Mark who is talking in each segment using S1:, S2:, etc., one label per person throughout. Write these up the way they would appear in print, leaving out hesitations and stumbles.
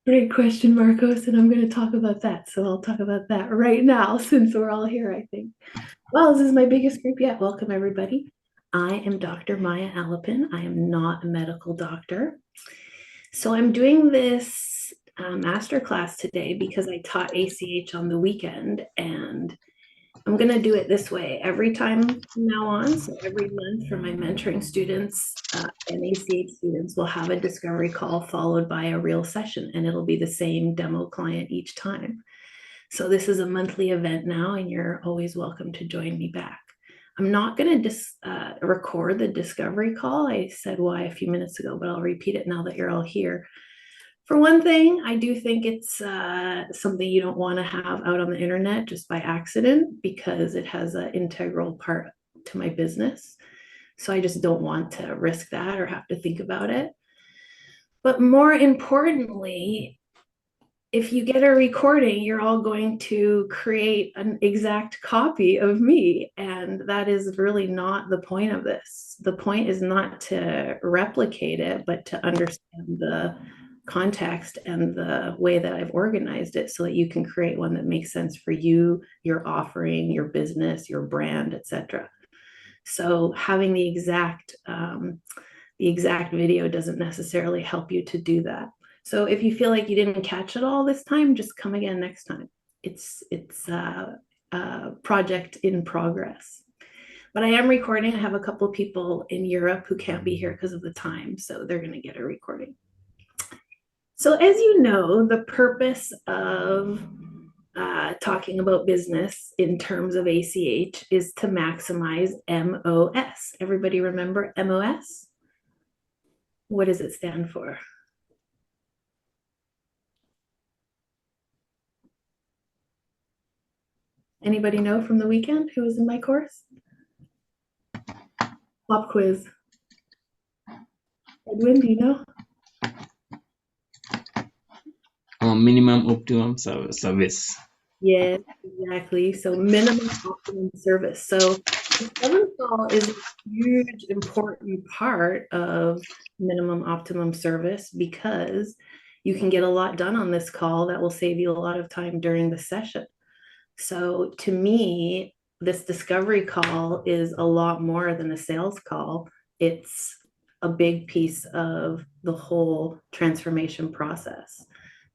S1: Great question, Marcos, and I'm going to talk about that. So I'll talk about that right now since we're all here, I think. Well, this is my biggest group yet. Welcome, everybody. I am Dr. Maya Alapin. I am not a medical doctor. So I'm doing this master class today because I taught ACH on the weekend, and I'm going to do it this way every time from now on. So every month for my mentoring students and ACH students, we'll have a discovery call followed by a real session, and it'll be the same demo client each time. So this is a monthly event now, and you're always welcome to join me back. I'm not going to record the discovery call. I said why a few minutes ago, but I'll repeat it now that you're all here. For one thing, I do think it's something you don't want to have out on the internet just by accident because it has an integral part to my business. So I just don't want to risk that or have to think about it. But more importantly, if you get a recording, you're all going to create an exact copy of me. And that is really not the point of this. The point is not to replicate it, but to understand the context and the way that I've organized it so that you can create one that makes sense for you, your offering, your business, your brand, etc. So having the exact video doesn't necessarily help you to do that. So if you feel like you didn't catch it all this time, just come again next time. It's a project in progress. But I am recording. I have a couple of people in Europe who can't be here because of the time, so they're going to get a recording. So as you know, the purpose of talking about business in terms of ACH is to maximize MOS. Everybody remember MOS? What does it stand for? Anybody know from the weekend who was in my course? Pop quiz. Edwin, do you know?
S2: Minimum optimum service.
S1: Yes, exactly. So minimum optimum service. So discovery call is a huge important part of minimum optimum service because you can get a lot done on this call that will save you a lot of time during the session. So to me, this discovery call is a lot more than a sales call. It's a big piece of the whole transformation process.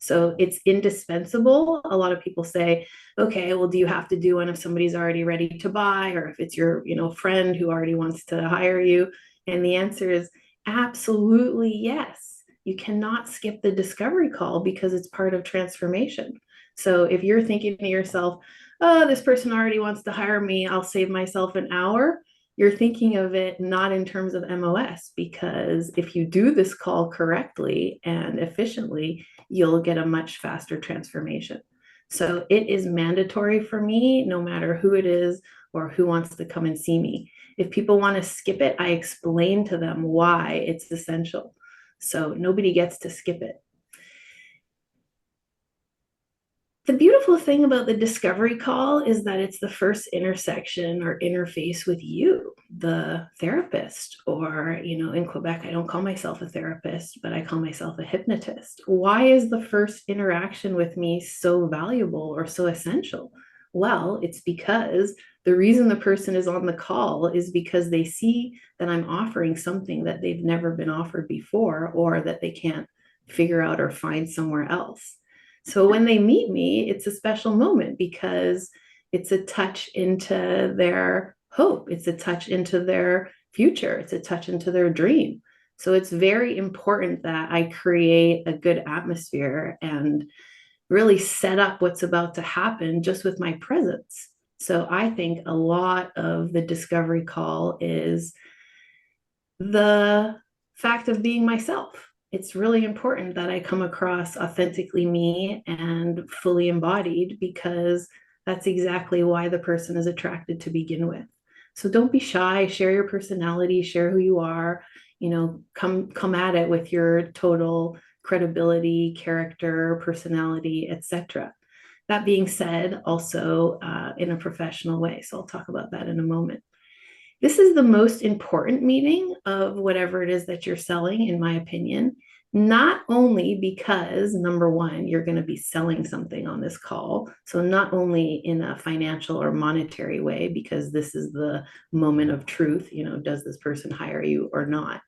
S1: So it's indispensable. A lot of people say, okay, well, do you have to do one if somebody's already ready to buy or if it's your, friend who already wants to hire you? And the answer is absolutely yes. You cannot skip the discovery call because it's part of transformation. So if you're thinking to yourself, oh, this person already wants to hire me, I'll save myself an hour, you're thinking of it not in terms of MOS, because if you do this call correctly and efficiently, you'll get a much faster transformation. So it is mandatory for me, no matter who it is or who wants to come and see me. If people want to skip it, I explain to them why it's essential. So nobody gets to skip it. The beautiful thing about the discovery call is that it's the first intersection or interface with you, the therapist, or, in Quebec, I don't call myself a therapist, but I call myself a hypnotist. Why is the first interaction with me so valuable or so essential? Well, it's because the reason the person is on the call is because they see that I'm offering something that they've never been offered before or that they can't figure out or find somewhere else. So when they meet me, it's a special moment because it's a touch into their hope, it's a touch into their future, it's a touch into their dream. So it's very important that I create a good atmosphere and really set up what's about to happen just with my presence. So I think a lot of the discovery call is the fact of being myself. It's really important that I come across authentically me and fully embodied because that's exactly why the person is attracted to begin with. So don't be shy, share your personality, share who you are, come at it with your total credibility, character, personality, etc. That being said, also in a professional way. So I'll talk about that in a moment. This is the most important meeting of whatever it is that you're selling, in my opinion, Not only because, number one, you're going to be selling something on this call. So, not only in a financial or monetary way, because this is the moment of truth, does this person hire you or not?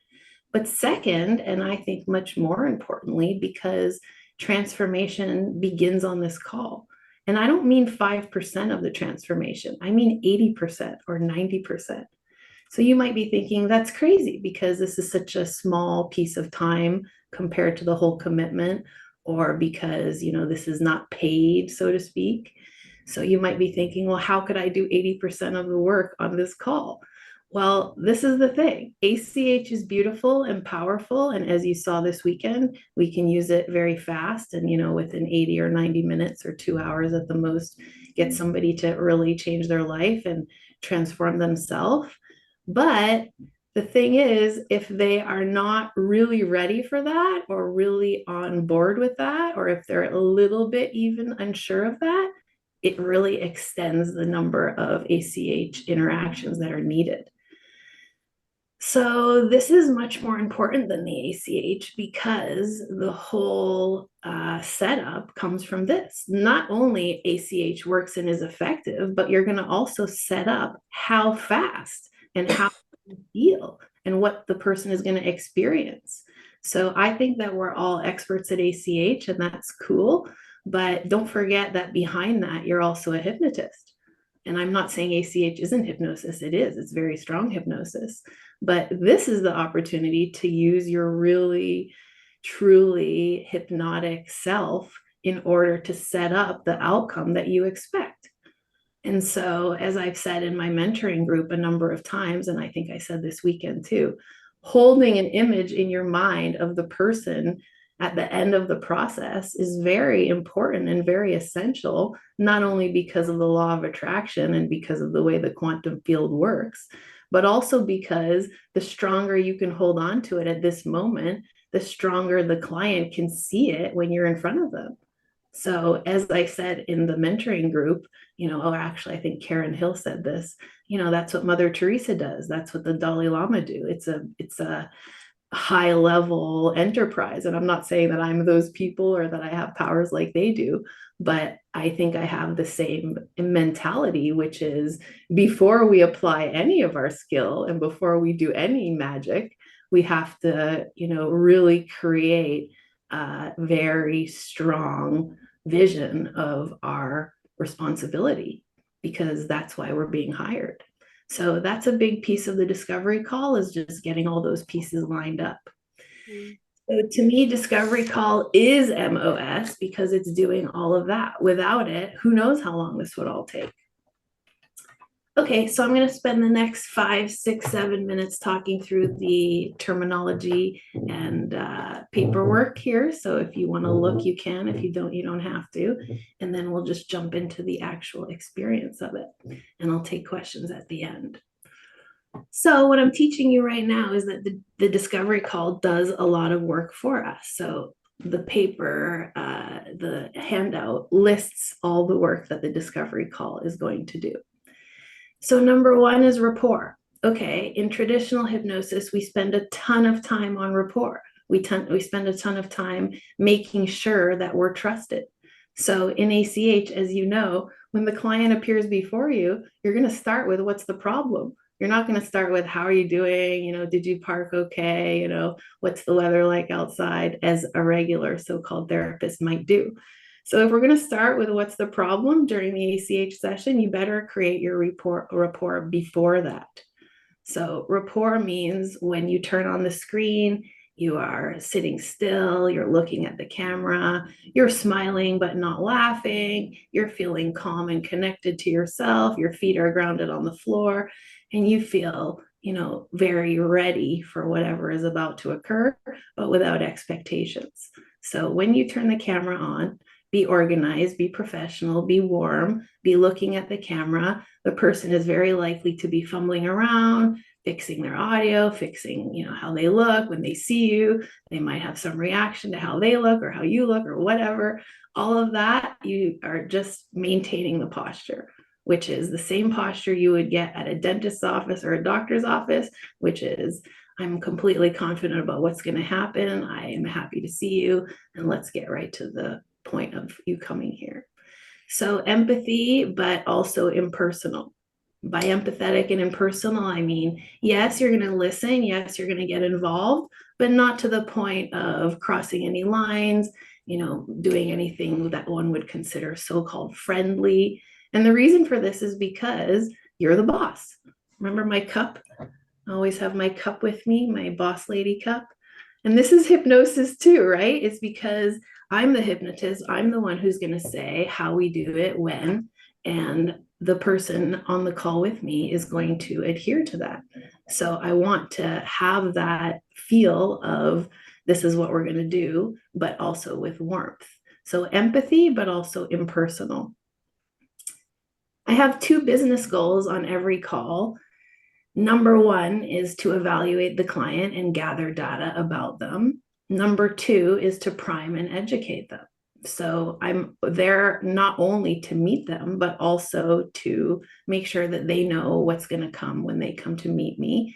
S1: But second, and I think much more importantly, because transformation begins on this call. And I don't mean 5% of the transformation, I mean 80% or 90%. So you might be thinking that's crazy because this is such a small piece of time compared to the whole commitment, or because, this is not paid, so to speak. So you might be thinking, well, how could I do 80% of the work on this call? Well, this is the thing. ACH is beautiful and powerful. And as you saw this weekend, we can use it very fast and, within 80 or 90 minutes or 2 hours at the most, get somebody to really change their life and transform themselves. But the thing is, if they are not really ready for that or really on board with that, or if they're a little bit even unsure of that, it really extends the number of ACH interactions that are needed. So this is much more important than the ACH because the whole setup comes from this. Not only ACH works and is effective, but you're going to also set up how fast and how you feel and what the person is going to experience. So I think that we're all experts at ACH, and that's cool. But don't forget that behind that, you're also a hypnotist. And I'm not saying ACH isn't hypnosis. It is. It's very strong hypnosis. But this is the opportunity to use your really, truly hypnotic self in order to set up the outcome that you expect. And so, as I've said in my mentoring group a number of times, and I think I said this weekend too, holding an image in your mind of the person at the end of the process is very important and very essential, not only because of the law of attraction and because of the way the quantum field works, but also because the stronger you can hold on to it at this moment, the stronger the client can see it when you're in front of them. So, as I said in the mentoring group, actually, I think Karen Hill said this, that's what Mother Teresa does. That's what the Dalai Lama do. It's a high level enterprise. And I'm not saying that I'm those people or that I have powers like they do, but I think I have the same mentality, which is before we apply any of our skill and before we do any magic, we have to, really create a very strong vision of our responsibility because that's why we're being hired. So that's a big piece of the discovery call, is just getting all those pieces lined up. So to me, discovery call is MOS because it's doing all of that. Without it, who knows how long this would all take. Okay, so I'm going to spend the next 5, 6, 7 minutes talking through the terminology and paperwork here. So if you want to look, you can. If you don't, you don't have to. And then we'll just jump into the actual experience of it. And I'll take questions at the end. So what I'm teaching you right now is that the discovery call does a lot of work for us. So the paper, the handout lists all the work that the discovery call is going to do. So number one is rapport. Okay, in traditional hypnosis, we spend a ton of time on rapport. We spend a ton of time making sure that we're trusted. So in ACH, as you know, when the client appears before you, you're going to start with what's the problem. You're not going to start with how are you doing? Did you park okay? What's the weather like outside, as a regular so-called therapist might do. So if we're going to start with what's the problem during the ACH session, you better create your rapport before that. So rapport means when you turn on the screen, you are sitting still, you're looking at the camera, you're smiling but not laughing, you're feeling calm and connected to yourself, your feet are grounded on the floor, and you feel, very ready for whatever is about to occur, but without expectations. So when you turn the camera on, be organized, be professional, be warm, be looking at the camera. The person is very likely to be fumbling around, fixing their audio, fixing, how they look when they see you. They might have some reaction to how they look or how you look or whatever. All of that, you are just maintaining the posture, which is the same posture you would get at a dentist's office or a doctor's office, which is I'm completely confident about what's going to happen. I am happy to see you, and let's get right to the point of you coming here. So empathy, but also impersonal. By empathetic and impersonal, I mean, yes, you're going to listen. Yes, you're going to get involved, but not to the point of crossing any lines, doing anything that one would consider so-called friendly. And the reason for this is because you're the boss. Remember my cup? I always have my cup with me, my boss lady cup. And this is hypnosis too, right? It's because I'm the hypnotist. I'm the one who's going to say how we do it, when, and the person on the call with me is going to adhere to that. So I want to have that feel of this is what we're going to do, but also with warmth. So empathy, but also impersonal. I have 2 business goals on every call. Number 1 is to evaluate the client and gather data about them. Number 2 is to prime and educate them. So I'm there not only to meet them, but also to make sure that they know what's going to come when they come to meet me.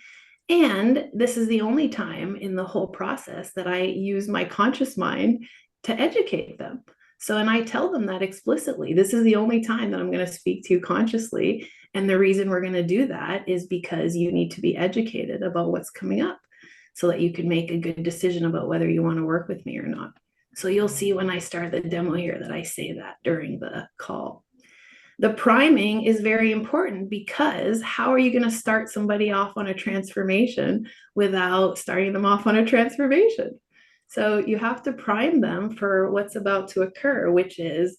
S1: And this is the only time in the whole process that I use my conscious mind to educate them. So, and I tell them that explicitly. This is the only time that I'm going to speak to you consciously. And the reason we're going to do that is because you need to be educated about what's coming up so that you can make a good decision about whether you want to work with me or not. So you'll see when I start the demo here that I say that during the call. The priming is very important because how are you going to start somebody off on a transformation without starting them off on a transformation? So you have to prime them for what's about to occur, which is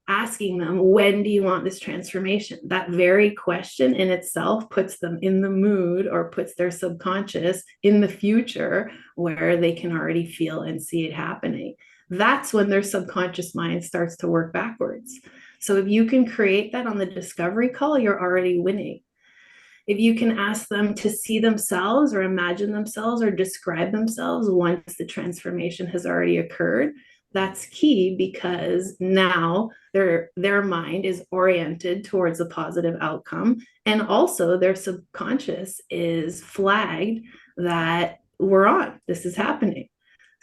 S1: asking them, when do you want this transformation? That very question in itself puts them in the mood or puts their subconscious in the future where they can already feel and see it happening. That's when their subconscious mind starts to work backwards. So if you can create that on the discovery call, you're already winning. If you can ask them to see themselves or imagine themselves or describe themselves once the transformation has already occurred, that's key because now their mind is oriented towards a positive outcome. And also their subconscious is flagged that we're on, this is happening.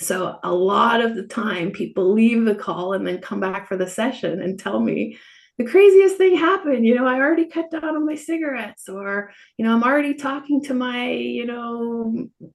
S1: So a lot of the time people leave the call and then come back for the session and tell me the craziest thing happened. I already cut down on my cigarettes, or, I'm already talking to my,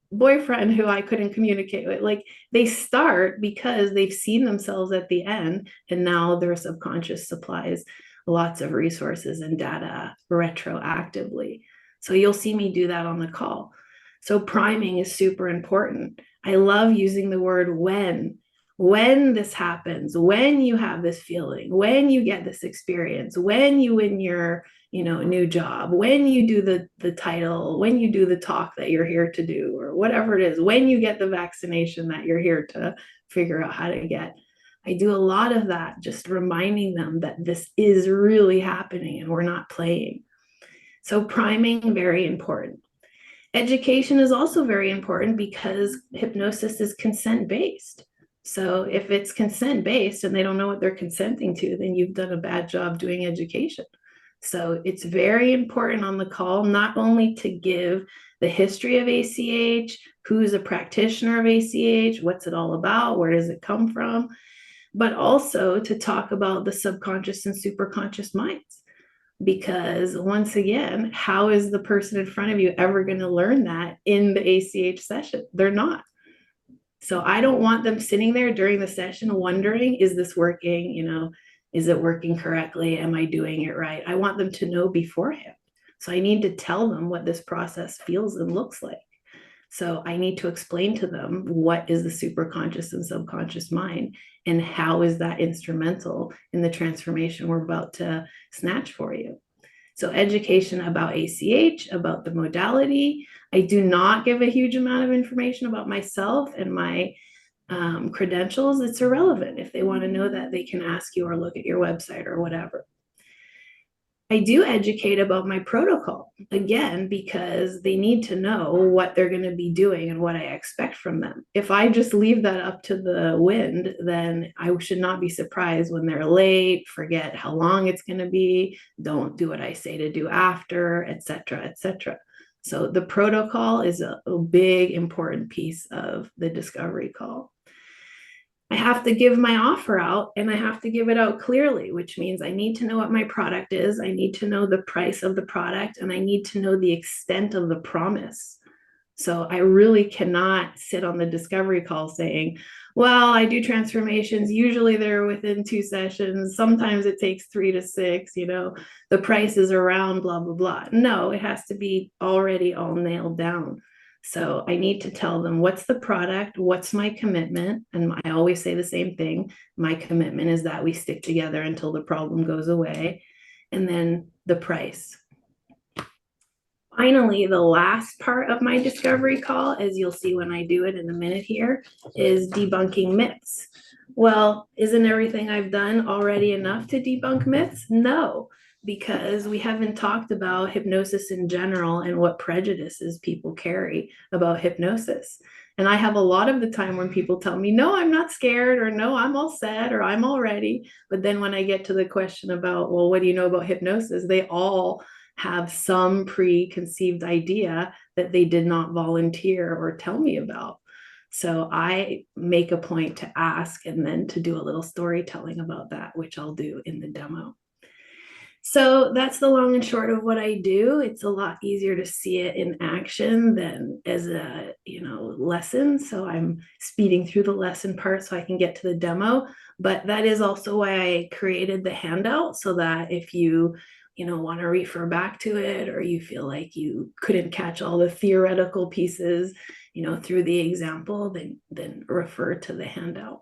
S1: boyfriend who I couldn't communicate with. Like, they start because they've seen themselves at the end, and now their subconscious supplies lots of resources and data retroactively. So you'll see me do that on the call. So priming is super important. I love using the word when this happens, when you have this feeling, when you get this experience, when you win your new job, when you do the title, when you do the talk that you're here to do, or whatever it is, when you get the vaccination that you're here to figure out how to get. I do a lot of that, just reminding them that this is really happening and we're not playing. So priming, very important. Education is also very important because hypnosis is consent-based. So if it's consent-based and they don't know what they're consenting to, then you've done a bad job doing education. So it's very important on the call, not only to give the history of ACH, who's a practitioner of ACH, what's it all about, where does it come from, but also to talk about the subconscious and superconscious minds. Because once again, how is the person in front of you ever going to learn that in the ACH session? They're not. So I don't want them sitting there during the session wondering, is this working? Is it working correctly? Am I doing it right? I want them to know beforehand. So I need to tell them what this process feels and looks like. So I need to explain to them what is the superconscious and subconscious mind and how is that instrumental in the transformation we're about to snatch for you. So education about ACH, about the modality. I do not give a huge amount of information about myself and my credentials. It's irrelevant. If they want to know that, they can ask you or look at your website or whatever. I do educate about my protocol, again, because they need to know what they're going to be doing and what I expect from them. If I just leave that up to the wind, then I should not be surprised when they're late, forget how long it's going to be, don't do what I say to do after, etc., etc. So the protocol is a big, important piece of the discovery call. I have to give my offer out and I have to give it out clearly, which means I need to know what my product is. I need to know the price of the product and I need to know the extent of the promise. So I really cannot sit on the discovery call saying, well, I do transformations. Usually they're within 2 sessions. Sometimes it takes 3 to 6, the price is around blah, blah, blah. No, it has to be already all nailed down. So I need to tell them what's the product, what's my commitment. And I always say the same thing. My commitment is that we stick together until the problem goes away. And then the price. Finally, the last part of my discovery call, as you'll see when I do it in a minute here, is debunking myths. Well, isn't everything I've done already enough to debunk myths? No, because we haven't talked about hypnosis in general and what prejudices people carry about hypnosis. And I have a lot of the time when people tell me, no, I'm not scared, or no, I'm all set, or I'm all ready. But then when I get to the question about, well, what do you know about hypnosis? They all have some preconceived idea that they did not volunteer or tell me about. So I make a point to ask and then to do a little storytelling about that, which I'll do in the demo. So that's the long and short of what I do. It's a lot easier to see it in action than as a, lesson. So I'm speeding through the lesson part so I can get to the demo. But that is also why I created the handout, so that if you want to refer back to it, or you feel like you couldn't catch all the theoretical pieces, through the example, then refer to the handout.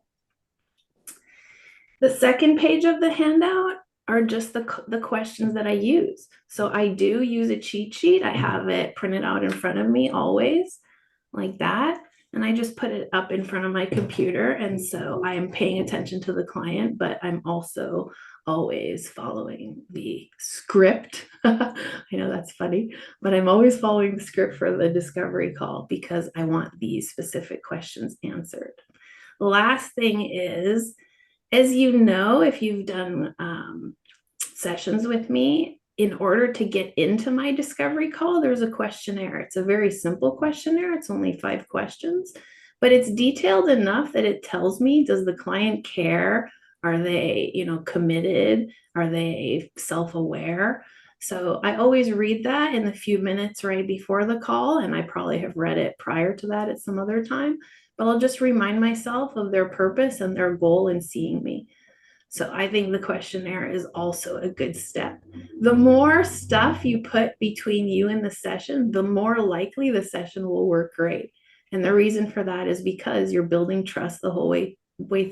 S1: The second page of the handout are just the questions that I use. So I do use a cheat sheet. I have it printed out in front of me always, like that. And I just put it up in front of my computer. And so I am paying attention to the client, but I'm also always following the script. I know that's funny, but I'm always following the script for the discovery call because I want these specific questions answered. The last thing is, as you know, if you've done sessions with me, in order to get into my discovery call, there's a questionnaire. It's a very simple questionnaire. It's only 5 questions, but it's detailed enough that it tells me, does the client care? Are they, committed? Are they self-aware? So I always read that in the few minutes right before the call, and I probably have read it prior to that at some other time, but I'll just remind myself of their purpose and their goal in seeing me. So I think the questionnaire is also a good step. The more stuff you put between you and the session, the more likely the session will work great. And the reason for that is because you're building trust the whole way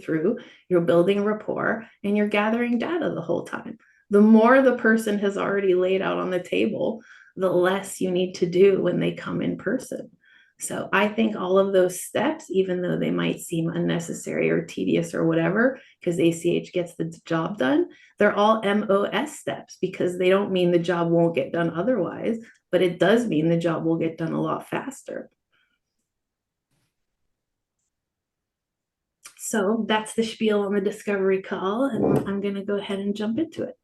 S1: through, you're building rapport, and you're gathering data the whole time. The more the person has already laid out on the table, the less you need to do when they come in person. So I think all of those steps, even though they might seem unnecessary or tedious or whatever, because ACH gets the job done, they're all MOS steps, because they don't mean the job won't get done otherwise, but it does mean the job will get done a lot faster. So that's the spiel on the discovery call, and I'm going to go ahead and jump into it.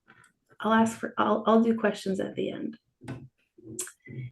S1: I'll do questions at the end.